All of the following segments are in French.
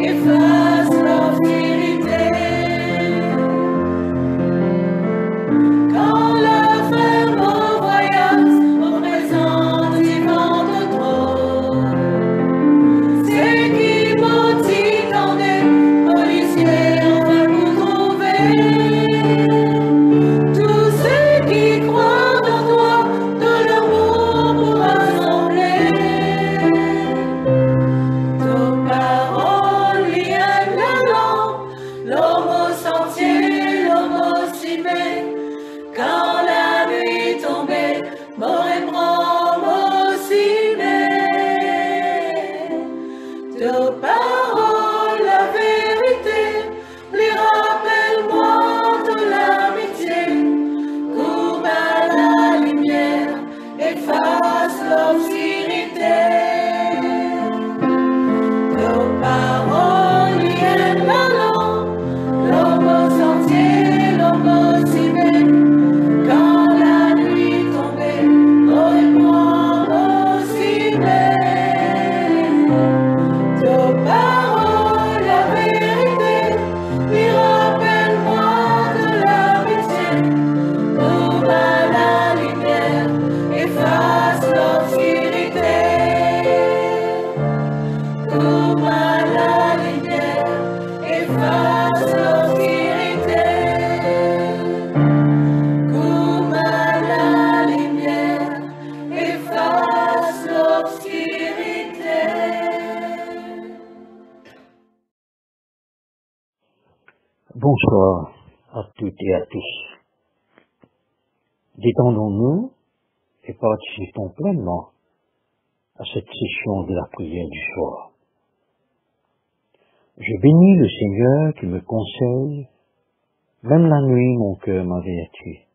Efface paroles, la vérité, les rappelle-moi de l'amitié. Courbe à la lumière, efface l'obscurité. Nos paroles viennent l'allant, l'homme sentier, l'homme cimé. Quand la nuit tombait, reprends au cimé. Nos paroles, la vérité, lui rappelle-moi de l'amitié. Courbe à la lumière, efface l'obscurité. Courbe à la lumière, efface l'obscurité. Courbe à la lumière, efface l'obscurité. Bonsoir à toutes et à tous. Détendons-nous et participons pleinement à cette session de la prière du soir. Je bénis le Seigneur qui me conseille, même la nuit mon cœur m'avertit.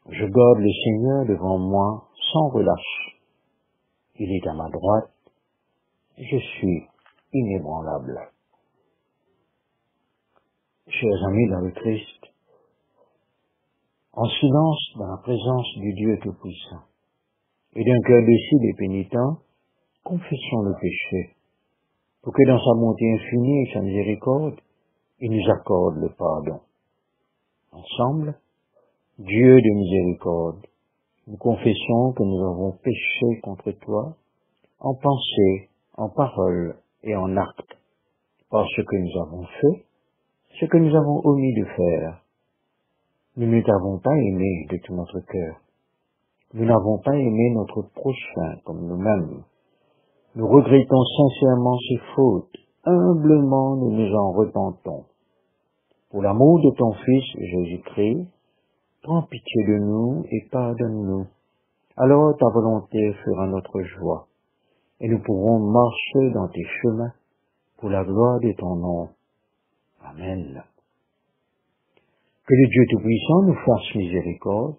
Je garde le Seigneur devant moi sans relâche. Il est à ma droite, je suis inébranlable. Chers amis dans le Christ, en silence dans la présence du Dieu Tout-Puissant, et d'un cœur lucide et pénitent, confessons le péché, pour que dans sa bonté infinie et sa miséricorde, il nous accorde le pardon. Ensemble, Dieu de miséricorde, nous confessons que nous avons péché contre toi, en pensée, en parole et en acte, par ce que nous avons fait, ce que nous avons omis de faire. Nous ne t'avons pas aimé de tout notre cœur. Nous n'avons pas aimé notre prochain comme nous-mêmes. Nous regrettons sincèrement ces fautes. Humblement, nous nous en repentons. Pour l'amour de ton Fils Jésus-Christ, prends pitié de nous et pardonne-nous. Alors ta volonté fera notre joie, et nous pourrons marcher dans tes chemins pour la gloire de ton nom. Amen. Que le Dieu Tout-Puissant nous fasse miséricorde,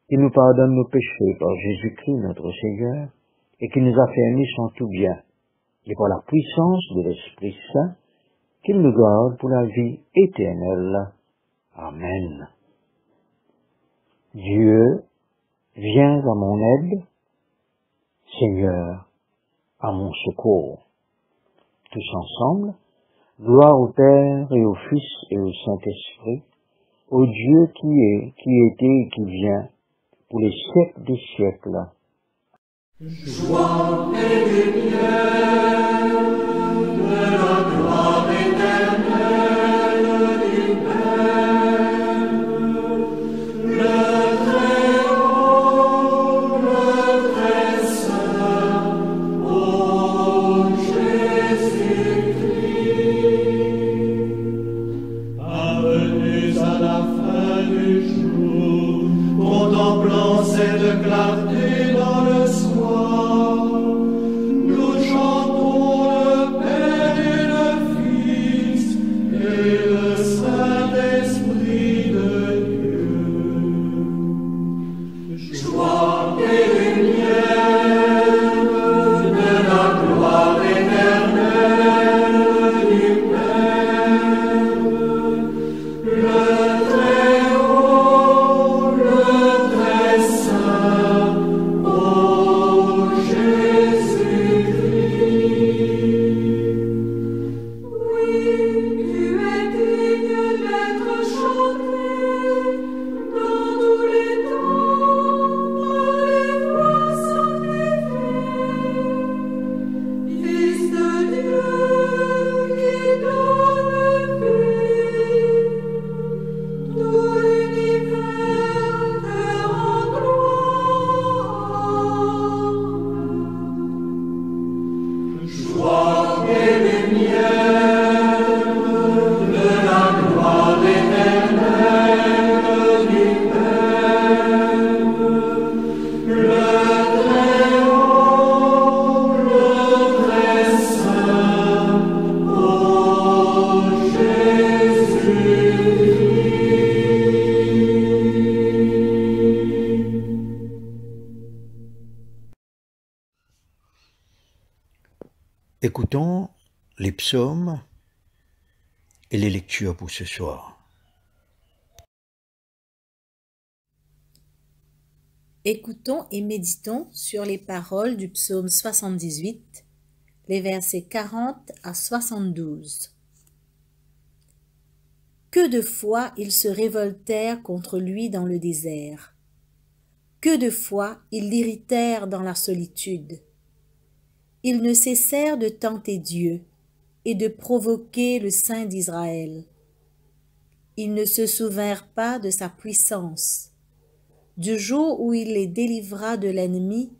qu'il nous pardonne nos péchés par Jésus-Christ notre Seigneur, et qu'il nous affermisse en tout bien, et par la puissance de l'Esprit Saint, qu'il nous garde pour la vie éternelle. Amen. Dieu, viens à mon aide, Seigneur, à mon secours. Tous ensemble, gloire au Père et au Fils et au Saint-Esprit, au Dieu qui est, qui était et qui vient, pour les siècles des siècles. Joie et lumière de la gloire éternelle du Père, le Très-Haut, le Très-Saint, ô Jésus-Christ. Parvenus à la fin du jour, contemplant cette clarté dans le soir, nous chantons le Père et le Fils et le Saint-Esprit de Dieu. Joie et lumière de la gloire éternelle Écoutons les psaumes et les lectures pour ce soir. Écoutons et méditons sur les paroles du psaume 78, les versets 40 à 72. Que de fois ils se révoltèrent contre lui dans le désert. Que de fois ils l'irritèrent dans la solitude. Ils ne cessèrent de tenter Dieu et de provoquer le Saint d'Israël. Ils ne se souvinrent pas de sa puissance, du jour où il les délivra de l'ennemi,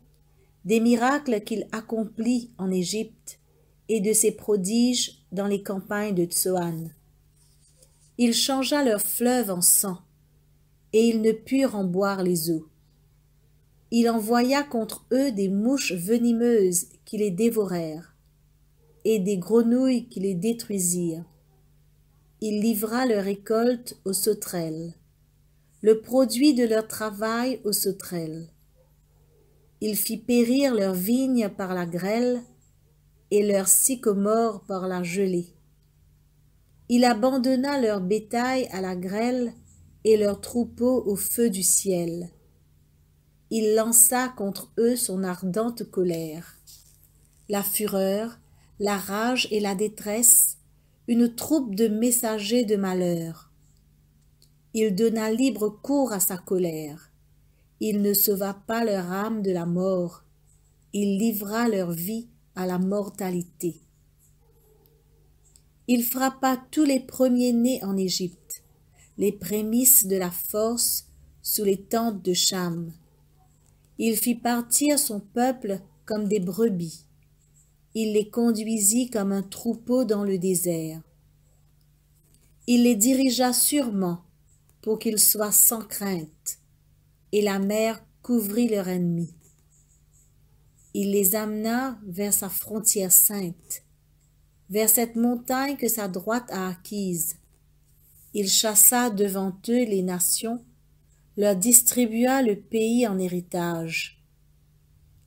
des miracles qu'il accomplit en Égypte et de ses prodiges dans les campagnes de Tsoan. Il changea leur fleuve en sang, et ils ne purent en boire les eaux. Il envoya contre eux des mouches venimeuses qui les dévorèrent, et des grenouilles qui les détruisirent. Il livra leur récolte aux sauterelles, le produit de leur travail aux sauterelles. Il fit périr leurs vignes par la grêle, et leurs sycomores par la gelée. Il abandonna leur bétail à la grêle, et leurs troupeaux au feu du ciel. Il lança contre eux son ardente colère. La fureur, la rage et la détresse, une troupe de messagers de malheur. Il donna libre cours à sa colère. Il ne sauva pas leur âme de la mort. Il livra leur vie à la mortalité. Il frappa tous les premiers-nés en Égypte, les prémices de la force sous les tentes de Cham. Il fit partir son peuple comme des brebis. Il les conduisit comme un troupeau dans le désert. Il les dirigea sûrement pour qu'ils soient sans crainte, et la mer couvrit leur ennemi. Il les amena vers sa frontière sainte, vers cette montagne que sa droite a acquise. Il chassa devant eux les nations, leur distribua le pays en héritage,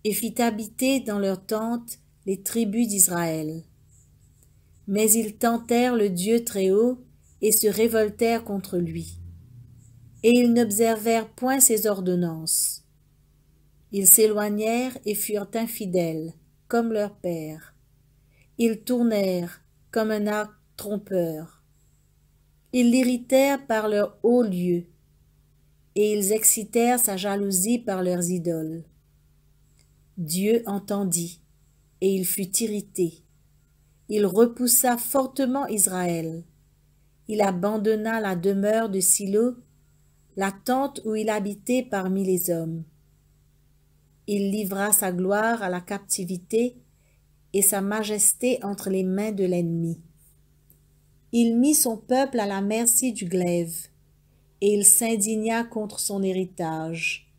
et fit habiter dans leurs tentes les tribus d'Israël. Mais ils tentèrent le Dieu Très-Haut et se révoltèrent contre lui. Et ils n'observèrent point ses ordonnances. Ils s'éloignèrent et furent infidèles, comme leur père. Ils tournèrent comme un arc trompeur. Ils l'irritèrent par leurs hauts lieux, et ils excitèrent sa jalousie par leurs idoles. Dieu entendit, et il fut irrité. Il repoussa fortement Israël. Il abandonna la demeure de Silo, la tente où il habitait parmi les hommes. Il livra sa gloire à la captivité et sa majesté entre les mains de l'ennemi. Il mit son peuple à la merci du glaive, et il s'indigna contre son héritage.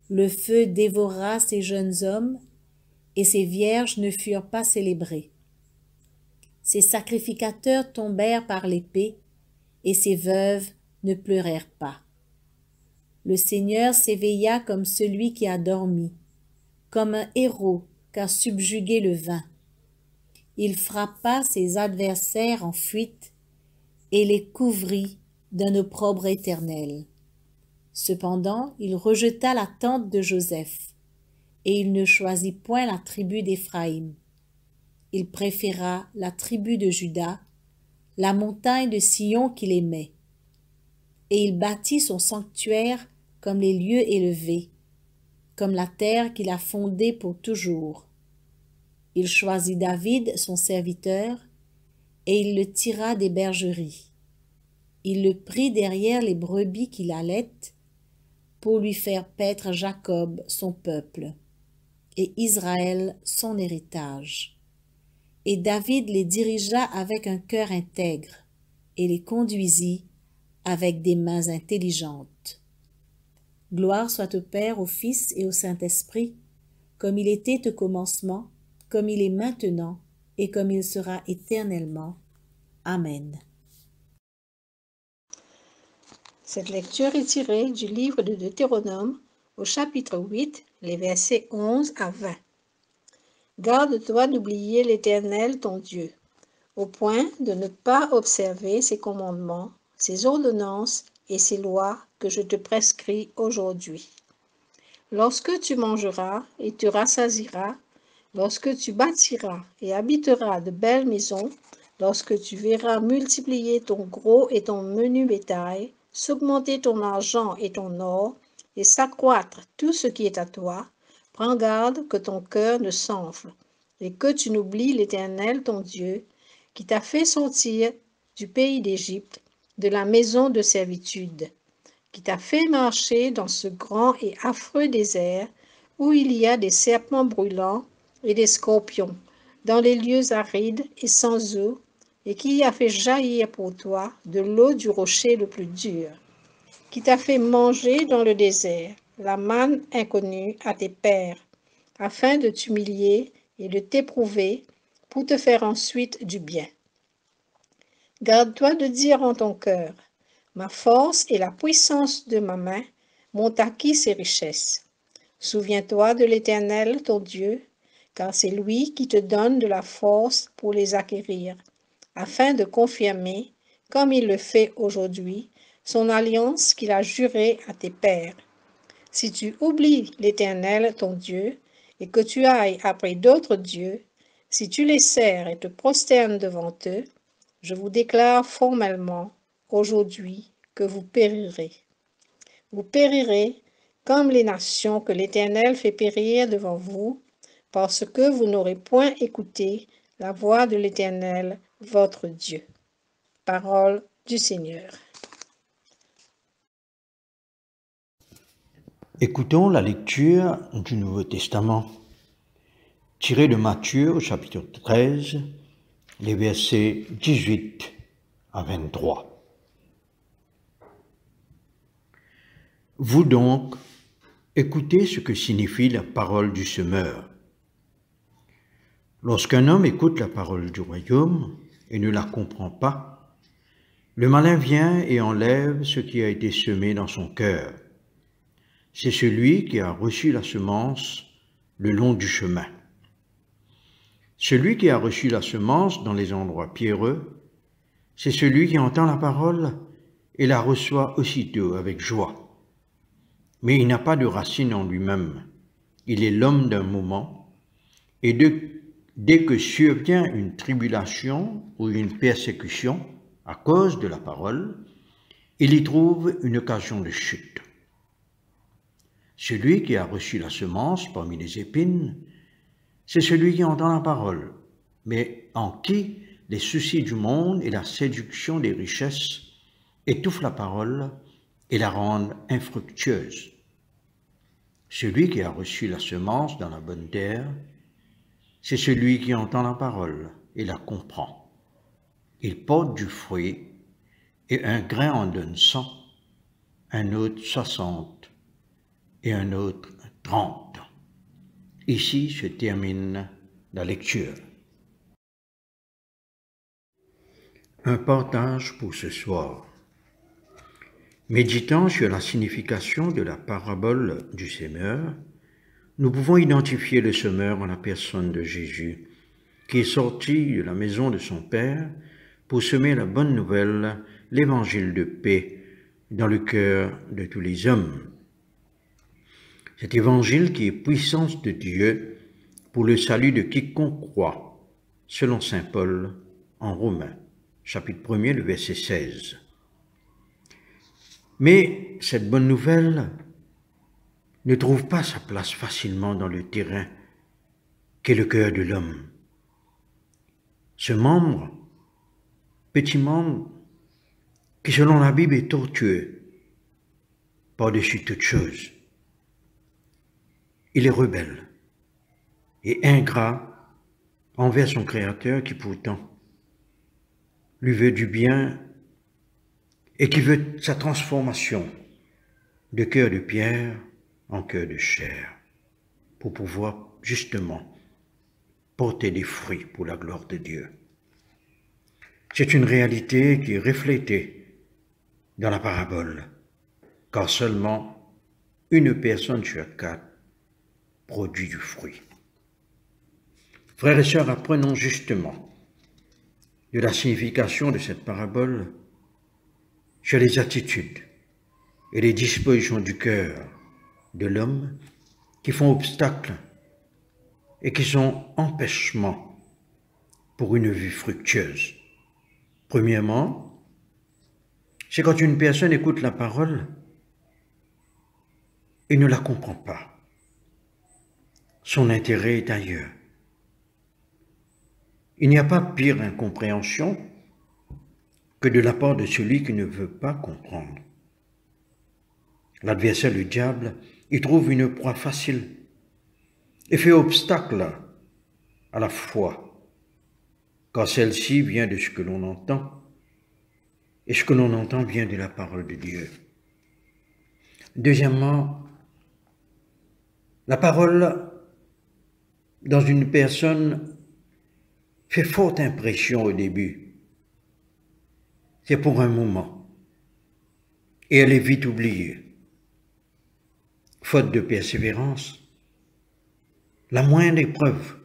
Le feu dévora ses jeunes hommes, et ses vierges ne furent pas célébrées. Ses sacrificateurs tombèrent par l'épée, et ses veuves ne pleurèrent pas. Le Seigneur s'éveilla comme celui qui a dormi, comme un héros qu'a subjugué le vin. Il frappa ses adversaires en fuite et les couvrit d'un opprobre éternel. Cependant, il rejeta la tente de Joseph, et il ne choisit point la tribu d'Éphraïm. Il préféra la tribu de Juda, la montagne de Sion qu'il aimait. Et il bâtit son sanctuaire comme les lieux élevés, comme la terre qu'il a fondée pour toujours. Il choisit David, son serviteur, et il le tira des bergeries. Il le prit derrière les brebis qu'il allait, pour lui faire paître Jacob, son peuple, et Israël, son héritage. Et David les dirigea avec un cœur intègre, et les conduisit avec des mains intelligentes. Gloire soit au Père, au Fils et au Saint-Esprit, comme il était au commencement, comme il est maintenant, et comme il sera éternellement. Amen. Cette lecture est tirée du livre de Deutéronome, au chapitre 8, les versets 11 à 20. Garde-toi d'oublier l'Éternel ton Dieu, au point de ne pas observer ses commandements, ses ordonnances et ses lois que je te prescris aujourd'hui. Lorsque tu mangeras et tu rassasieras, lorsque tu bâtiras et habiteras de belles maisons, lorsque tu verras multiplier ton gros et ton menu bétail, s'augmenter ton argent et ton or, et s'accroître tout ce qui est à toi, prends garde que ton cœur ne s'enfle, et que tu n'oublies l'Éternel ton Dieu, qui t'a fait sortir du pays d'Égypte, de la maison de servitude, qui t'a fait marcher dans ce grand et affreux désert, où il y a des serpents brûlants et des scorpions, dans les lieux arides et sans eau, et qui a fait jaillir pour toi de l'eau du rocher le plus dur, qui t'a fait manger dans le désert la manne inconnue à tes pères, afin de t'humilier et de t'éprouver pour te faire ensuite du bien. Garde-toi de dire en ton cœur, ma force et la puissance de ma main m'ont acquis ces richesses. Souviens-toi de l'Éternel, ton Dieu, car c'est lui qui te donne de la force pour les acquérir, afin de confirmer, comme il le fait aujourd'hui, son alliance qu'il a jurée à tes pères. Si tu oublies l'Éternel, ton Dieu, et que tu ailles après d'autres dieux, si tu les sers et te prosternes devant eux, je vous déclare formellement aujourd'hui que vous périrez. Vous périrez comme les nations que l'Éternel fait périr devant vous, parce que vous n'aurez point écouté la voix de l'Éternel, votre Dieu. Parole du Seigneur. Écoutons la lecture du Nouveau Testament, tirée de Matthieu au chapitre 13, les versets 18 à 23. Vous donc, écoutez ce que signifie la parole du semeur. Lorsqu'un homme écoute la parole du royaume et ne la comprend pas, le malin vient et enlève ce qui a été semé dans son cœur. C'est celui qui a reçu la semence le long du chemin. Celui qui a reçu la semence dans les endroits pierreux, c'est celui qui entend la parole et la reçoit aussitôt avec joie. Mais il n'a pas de racine en lui-même. Il est l'homme d'un moment, et dès que survient une tribulation ou une persécution à cause de la parole, il y trouve une occasion de chute. Celui qui a reçu la semence parmi les épines, c'est celui qui entend la parole, mais en qui les soucis du monde et la séduction des richesses étouffent la parole et la rendent infructueuse. Celui qui a reçu la semence dans la bonne terre, c'est celui qui entend la parole et la comprend. Il porte du fruit, et un grain en donne 100, un autre 60, et un autre 30. Ici se termine la lecture. Un partage pour ce soir. Méditant sur la signification de la parabole du semeur, nous pouvons identifier le semeur en la personne de Jésus, qui est sorti de la maison de son Père pour semer la bonne nouvelle, l'évangile de paix, dans le cœur de tous les hommes. Cet évangile qui est puissance de Dieu pour le salut de quiconque croit, selon saint Paul en Romains, chapitre 1er, le verset 16. Mais cette bonne nouvelle ne trouve pas sa place facilement dans le terrain qu'est le cœur de l'homme. Ce membre, petit membre, qui selon la Bible est tortueux par-dessus toute chose, il est rebelle et ingrat envers son Créateur qui pourtant lui veut du bien et qui veut sa transformation de cœur de pierre en cœur de chair pour pouvoir justement porter des fruits pour la gloire de Dieu. C'est une réalité qui est reflétée dans la parabole, car seulement une personne sur 4 produit du fruit. Frères et sœurs, apprenons justement de la signification de cette parabole sur les attitudes et les dispositions du cœur de l'homme qui font obstacle et qui sont empêchements pour une vie fructueuse. Premièrement, c'est quand une personne écoute la parole et ne la comprend pas. Son intérêt est ailleurs. Il n'y a pas pire incompréhension que de la part de celui qui ne veut pas comprendre. L'adversaire, le diable, y trouve une proie facile et fait obstacle à la foi, car celle-ci vient de ce que l'on entend, et ce que l'on entend vient de la parole de Dieu. Deuxièmement, la parole dans une personne fait forte impression au début. C'est pour un moment, et elle est vite oubliée. Faute de persévérance, la moindre épreuve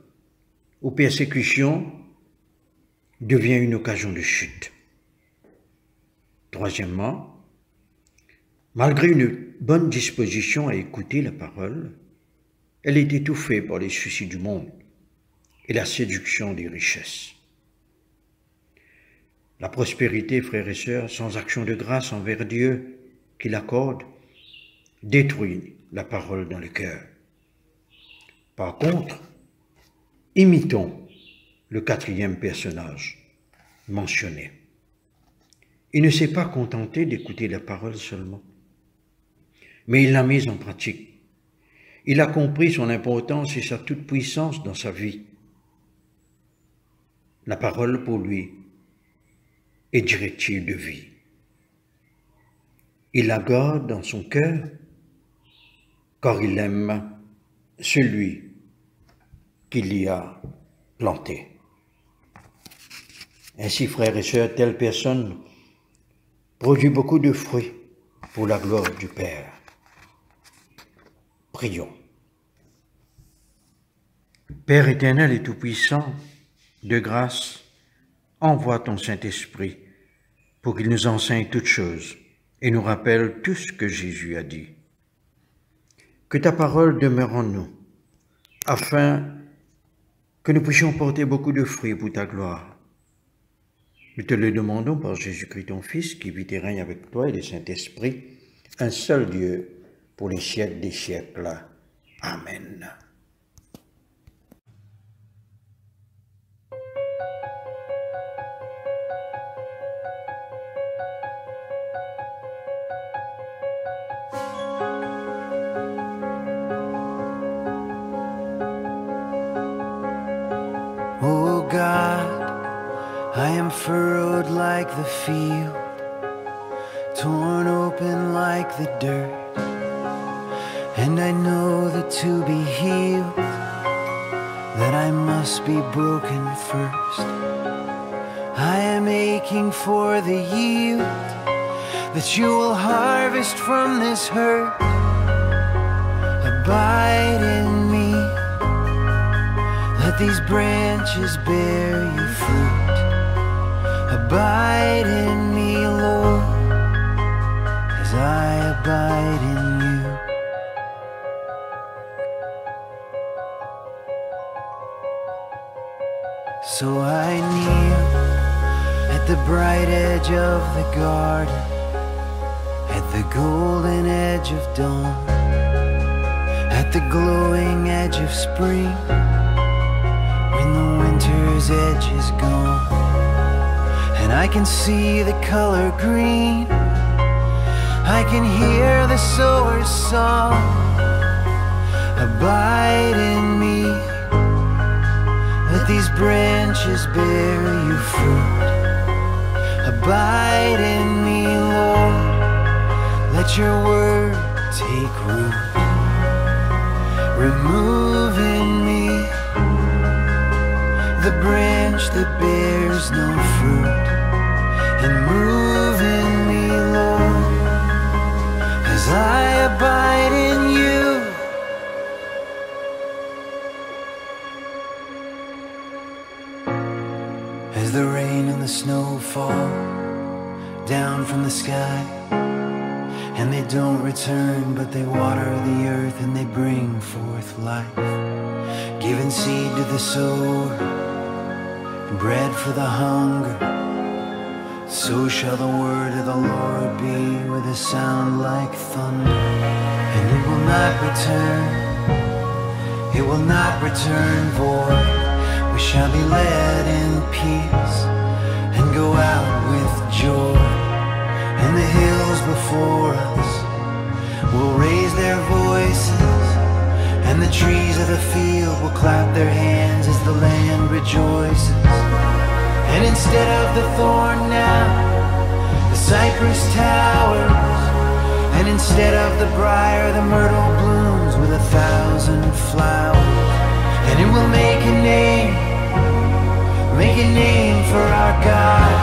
ou persécution devient une occasion de chute. Troisièmement, malgré une bonne disposition à écouter la parole, elle est étouffée par les soucis du monde et la séduction des richesses. La prospérité, frères et sœurs, sans action de grâce envers Dieu qui l'accorde, détruit la parole dans le cœur. Par contre, imitons le quatrième personnage mentionné. Il ne s'est pas contenté d'écouter la parole seulement, mais il l'a mise en pratique. Il a compris son importance et sa toute-puissance dans sa vie. La parole pour lui est directive de vie. Il la garde dans son cœur, car il aime celui qui l'y a planté. Ainsi, frères et sœurs, telle personne produit beaucoup de fruits pour la gloire du Père. Prions. Père éternel et tout-puissant, de grâce, envoie ton Saint-Esprit pour qu'il nous enseigne toutes choses et nous rappelle tout ce que Jésus a dit. Que ta parole demeure en nous, afin que nous puissions porter beaucoup de fruits pour ta gloire. Nous te le demandons par Jésus-Christ ton Fils, qui vit et règne avec toi et le Saint-Esprit, un seul Dieu, pour les siècles des siècles. Amen. Oh God, I am furrowed like the field, torn open like the dirt, and I know that to be healed, that I must be broken first. I am aching for the yield that you will harvest from this hurt. Abide in me, let these branches bear you fruit. Abide in me, Lord, as I abide in you. So I kneel at the bright edge of the garden, at the golden edge of dawn, at the glowing edge of spring, when the winter's edge is gone, and I can see the color green, I can hear the sower's song. Abide in me, let these branches bear you fruit. Abide in me, Lord, let your word take root. Remove in me the branch that bears no fruit, and move in me, Lord, as I abide in you. rain and the snow fall down from the sky, and they don't return, but they water the earth and they bring forth life, giving seed to the sower, bread for the hunger. So shall the word of the Lord be with a sound like thunder. And it will not return, it will not return void. We shall be led in peace and go out with joy. And the hills before us will raise their voices, and the trees of the field will clap their hands as the land rejoices. And instead of the thorn now, the cypress towers, and instead of the briar, the myrtle blooms with 1,000 flowers. And it will make a name for our God,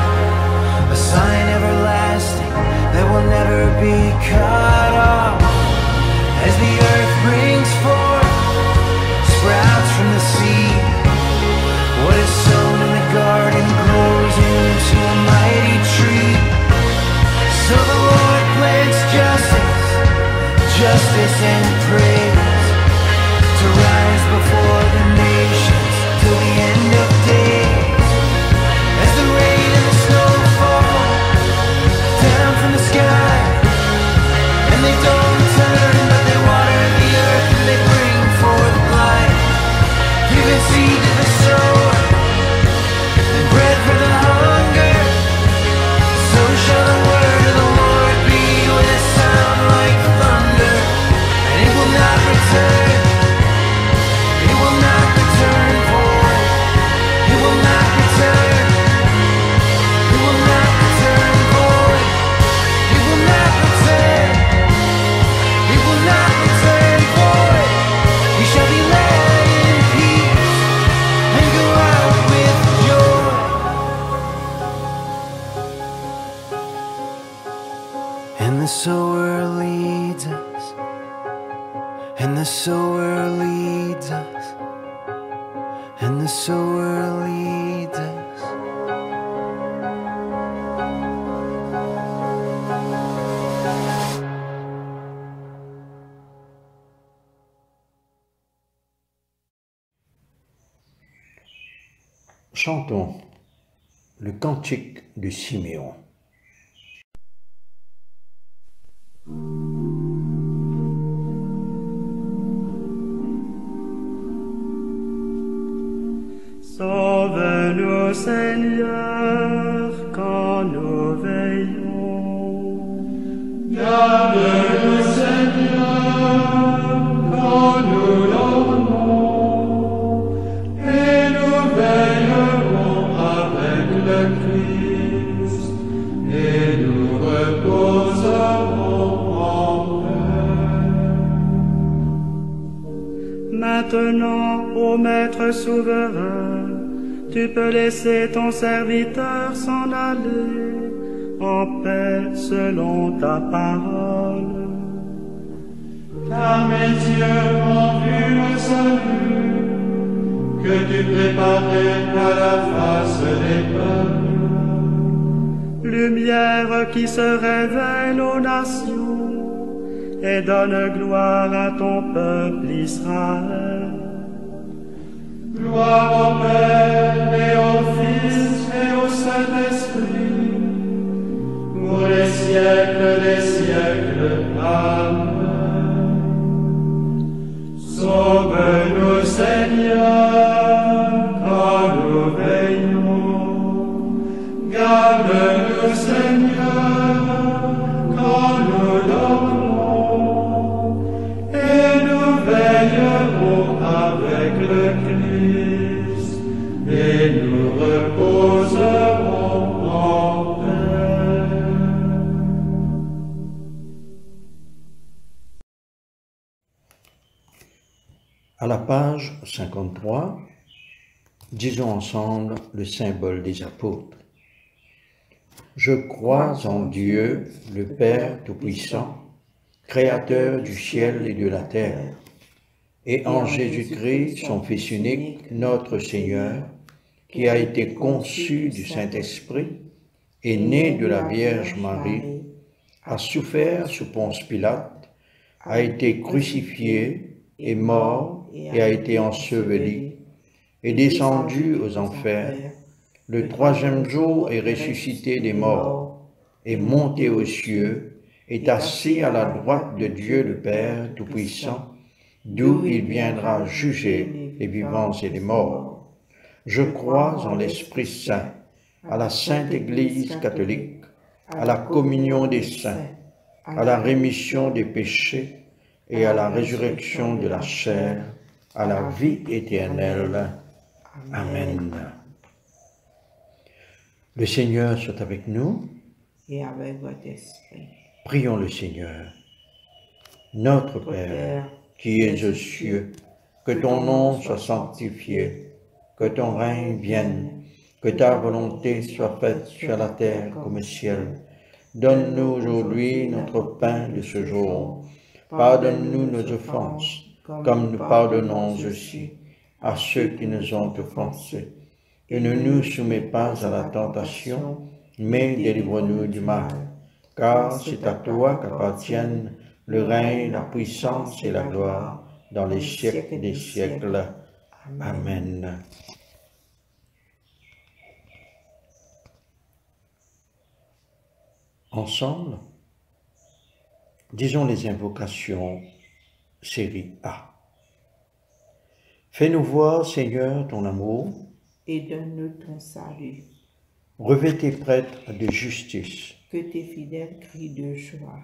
a sign everlasting that will never be cut off. As the earth brings forth sprouts from the seed, what is sown in the garden grows into a mighty tree. So the Lord plants justice and praise, to rise before the nations till the end of days. As the rain and the snow fall down from the sky, and they don't return, but they water the earth and they bring forth life, giving seed to the sower and bread for the hunger. So shall the word of the Lord be with a sound like thunder. And it will not return, it will not return void. It will not return, it will not return void. It will not return, it will not return void. We shall be led in peace and go out with joy. And the sower leads us, and the sower leads us, and the sower leads us. Chantons le cantique de Siméon. Sauve-nous, Seigneur, quand nous veillons. Garde-nous, Seigneur, quand nous dormons. Et nous veillerons avec le Christ, et nous reposerons en paix. Maintenant, ô Maître souverain, tu peux laisser ton serviteur s'en aller en paix selon ta parole. Car mes yeux ont vu le salut que tu préparais à la face des peuples. Lumière qui se révèle aux nations et donne gloire à ton peuple Israël. Gloire au Père et au Fils et au Saint-Esprit, pour les siècles des siècles. Amen. Sauve-nous, Seigneur, quand nous veillons. Garde-nous, Seigneur, quand nous dormons. Et nous veillerons avec le Christ, et nous reposerons en paix. À la page 53, disons ensemble le symbole des apôtres. Je crois en Dieu, le Père Tout-Puissant, Créateur du ciel et de la terre, et en Jésus-Christ, son Fils unique, notre Seigneur, qui a été conçu du Saint-Esprit, est né de la Vierge Marie, a souffert sous Ponce Pilate, a été crucifié, est mort et a été enseveli, est descendu aux enfers, le troisième jour est ressuscité des morts, est monté aux cieux, est assis à la droite de Dieu le Père Tout-Puissant, d'où il viendra juger les vivants et les morts. Je crois en l'Esprit Saint, à la Sainte Église catholique, à la communion des saints, à la rémission des péchés et à la résurrection de la chair, à la vie éternelle. Amen. Le Seigneur soit avec nous. Et avec votre esprit. Prions le Seigneur. Notre Père, qui es aux cieux, que ton nom soit sanctifié, que ton règne vienne, que ta volonté soit faite sur la terre comme au ciel. Donne-nous aujourd'hui notre pain de ce jour. Pardonne-nous nos offenses, comme nous pardonnons aussi à ceux qui nous ont offensés. Et ne nous soumets pas à la tentation, mais délivre-nous du mal. Car c'est à toi qu'appartiennent le règne, la puissance et la gloire, dans les siècles des siècles. Amen. Ensemble, disons les invocations, série A. Fais-nous voir, Seigneur, ton amour, et donne-nous ton salut. Revêt tes prêtres de justice. Que tes fidèles crient de joie.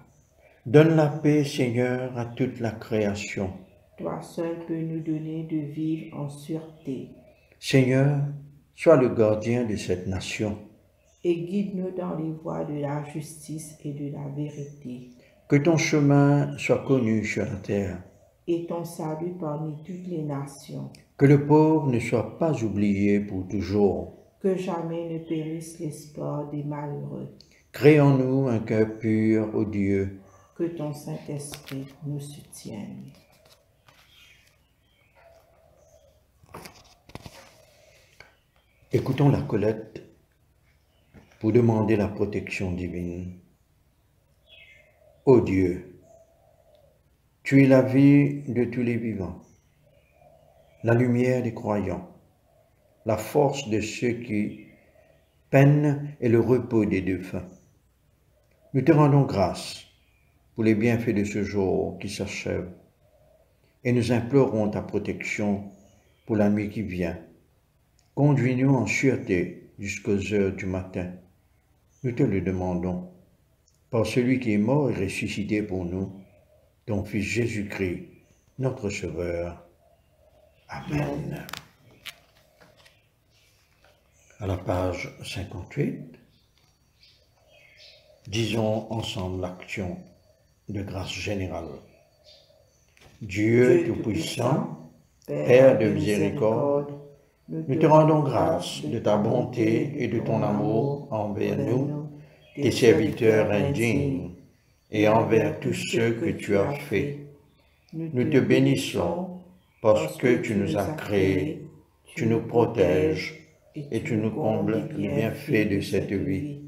Donne la paix, Seigneur, à toute la création. Toi seul peux nous donner de vivre en sûreté. Seigneur, sois le gardien de cette nation. Et guide-nous dans les voies de la justice et de la vérité. Que ton chemin soit connu sur la terre. Et ton salut parmi toutes les nations. Que le pauvre ne soit pas oublié pour toujours. Que jamais ne périsse l'espoir des malheureux. Crée en nous un cœur pur, ô Dieu. Que ton Saint-Esprit nous soutienne. Écoutons la collecte pour demander la protection divine. Ô Dieu, tu es la vie de tous les vivants, la lumière des croyants, la force de ceux qui peinent et le repos des défunts. Nous te rendons grâce pour les bienfaits de ce jour qui s'achève et nous implorons ta protection pour la nuit qui vient. Conduis-nous en sûreté jusqu'aux heures du matin. Nous te le demandons par celui qui est mort et ressuscité pour nous, ton Fils Jésus-Christ, notre Sauveur. Amen. À la page 58, disons ensemble l'action de grâce générale. Dieu Tout-Puissant, Père de miséricorde, nous te rendons grâce de ta bonté et de ton amour envers nous, tes serviteurs indignes, et envers tous ceux que tu as faits. Nous te bénissons parce que tu nous as créés, tu nous protèges et tu nous combles les bienfaits de cette vie.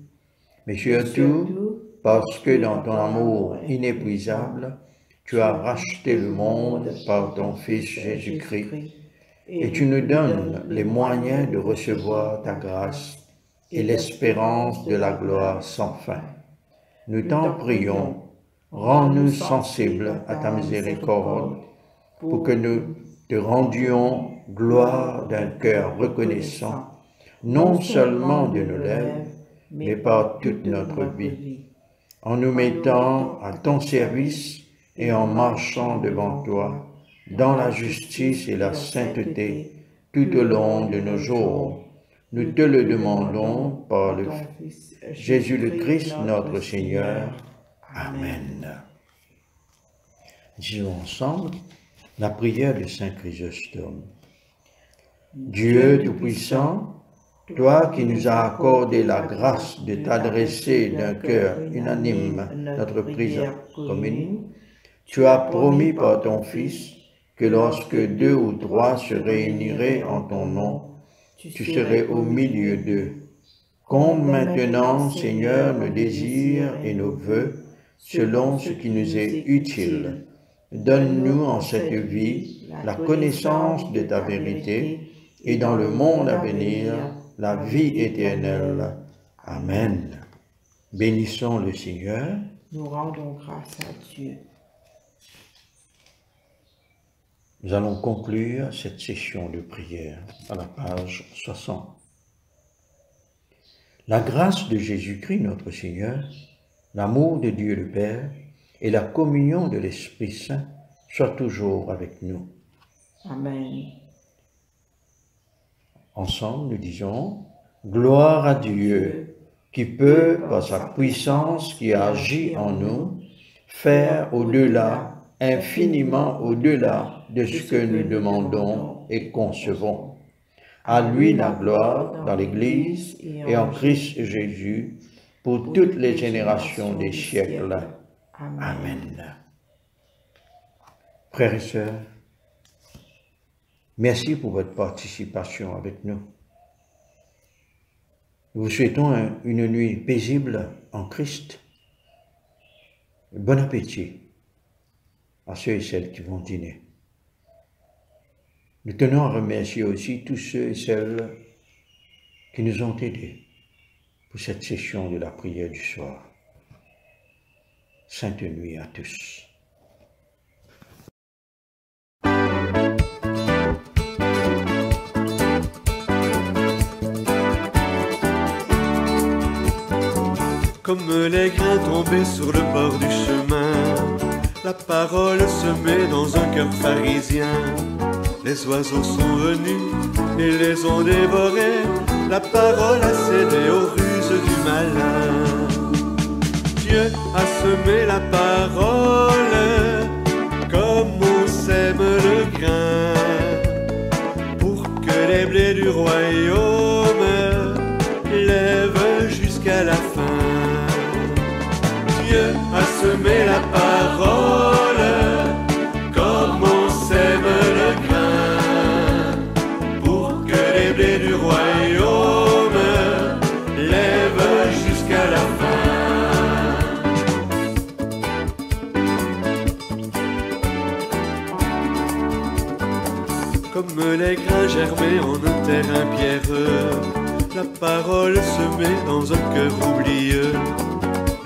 Mais surtout, parce que dans ton amour inépuisable, tu as racheté le monde par ton Fils Jésus-Christ, et tu nous donnes les moyens de recevoir ta grâce et l'espérance de la gloire sans fin. Nous t'en prions, rends-nous sensibles à ta miséricorde, pour que nous te rendions gloire d'un cœur reconnaissant, non seulement de nos lèvres, mais par toute notre vie, en nous mettant à ton service et en marchant devant toi, dans la justice et la sainteté, tout au long de nos jours. Nous te le demandons par le Jésus le Christ, notre Seigneur. Amen. Disons ensemble la prière de Saint Chrysostome. Dieu Tout-Puissant, toi qui nous as accordé la grâce de t'adresser d'un cœur unanime notre prière commune, tu as promis par ton Fils que lorsque 2 ou 3 se réuniraient en ton nom, tu serais au milieu d'eux. Comble maintenant, Seigneur, nos désirs et nos vœux, selon ce qui nous est utile. Donne-nous en cette vie la connaissance de ta vérité et dans le monde à venir, la vie éternelle. Amen. Bénissons le Seigneur. Nous rendons grâce à Dieu. Nous allons conclure cette session de prière à la page 60. La grâce de Jésus-Christ notre Seigneur, l'amour de Dieu le Père et la communion de l'Esprit Saint soient toujours avec nous. Amen. Ensemble, nous disons « Gloire à Dieu, qui peut, par sa puissance qui agit en nous, faire au-delà, infiniment au-delà de ce que nous demandons et concevons. À lui la gloire dans l'Église et en Christ Jésus, pour toutes les générations des siècles. Amen. Frères et sœurs, merci pour votre participation avec nous. Nous vous souhaitons une nuit paisible en Christ. Bon appétit à ceux et celles qui vont dîner. Nous tenons à remercier aussi tous ceux et celles qui nous ont aidés pour cette session de la prière du soir. Sainte nuit à tous. Comme les grains tombés sur le bord du chemin, la parole se met dans un cœur pharisien. Les oiseaux sont venus et les ont dévorés, la parole a cédé aux ruses du malin. Dieu a semé la parole comme on sème le grain, pour que les blés du royaume lèvent jusqu'à la fin. Dieu a semé la parole comme on sème le grain, pour que les blés du royaume lèvent jusqu'à la fin. Comme les grains germés en un terrain pierreux, la parole semée dans un cœur oublieux.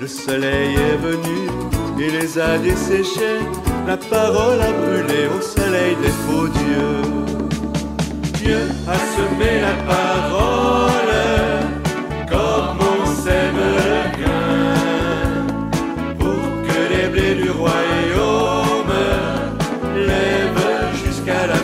Le soleil est venu et les a desséchés, la parole a brûlé au soleil des faux dieux. Dieu a semé la parole comme on sème le grain, pour que les blés du royaume lèvent jusqu'à la fin.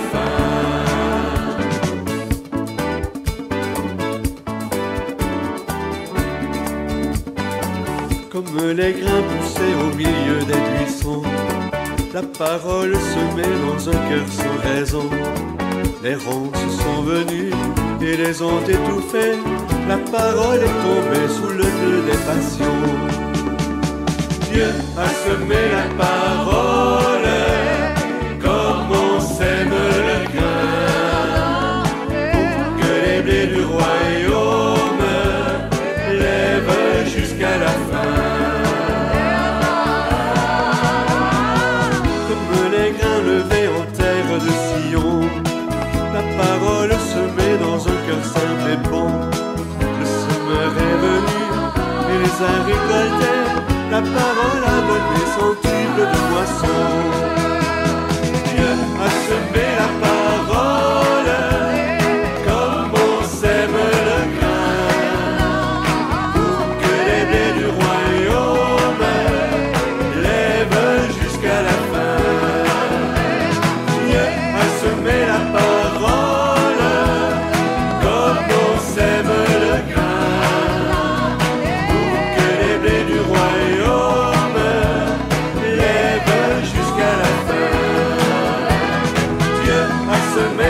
Comme les grains poussés au milieu des buissons, la parole semée dans un cœur sans raison. Les ronces sont venues et les ont étouffés, la parole est tombée sous le nœud des passions. Dieu a semé la parole comme on sème le grain, pour que les blés du royaume lèvent jusqu'à la fin. Comme les grains levés en terre de Sion, la parole semée dans un cœur simple et bon. Le semeur est venu et les a récoltés, la parole a donné son triple de moisson. Dieu a semé la parole comme on sème le grain, pour que les blés du royaume lèvent jusqu'à la fin. Dieu a semé la parole comme on sème le grain, pour que les blés du royaume lèvent jusqu'à la fin. Dieu a semé